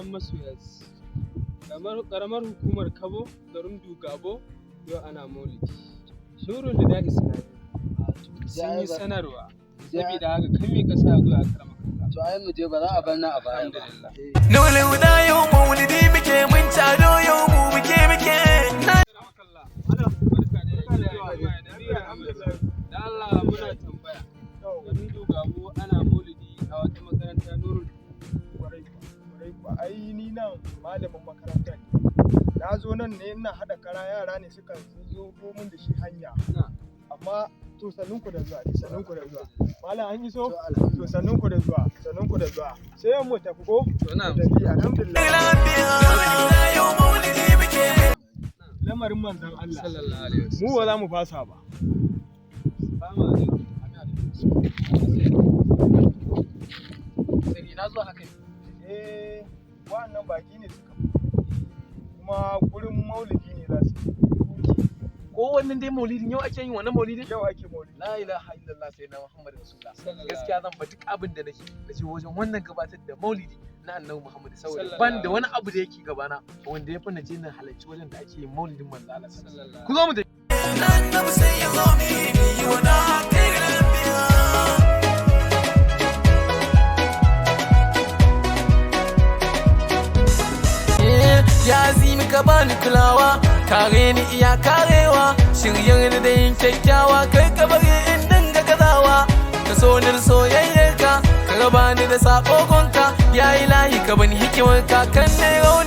taron masoya karamar hukumar Kabo garin Dugabo yau ana maulidi. Nurul Huda Islami sun yi sanarwa saboda haka kan me kasa a goya karama kalla. To ai mu je ba za a bar na a baya ba. Nurul Huda yau maulidi muke mun taro yau mu muke. Da Allah muna tambaya. Garin Dugabo ana maulidi a wata makaranta Nurul. Ai ni nan malamin makaranta ne. Na zo nan ne ina haɗa kara yara ne suka zo min da shi hanya. Amma to sannunku da zuwa, sannunku da zuwa. Malam an yi so? To sannunku da zuwa, sannunku da zuwa. Sai yan mu tafi ko? To na. Alhamdulillah. Lamarin manzon Allah Sallallahu alaihi wasallam. mu ba za mu fasa ba. Sai na zo haka. Wannan baki ne suka kuma gurin maulidi ne za su Ko wannan dai maulidin yau ake yin wannan maulidin? yau ake maulidi. La ilaha illallah sai na Muhammadu Rasulullah. Gaskiya zan ba duk abin da nake wajen wannan gabatar da maulidi na Annabi Muhammad saboda ban da wani abu da yake gabana wanda ya fi na je na halarci wajen da ake yin maulidin manzo Allah sallallahu alaihi wasallam. Ku zo mu tafi. Annabi sai ya zo ni wa na ya zimi ka bani kulawa kare ni iya karewa shiryar da yin kyakkyawa kai ka bari in dinga gazawa ka so ni soyayyarka ka raba ni da sakogonka ya ilahi ka bani hikimarka kan ne rauni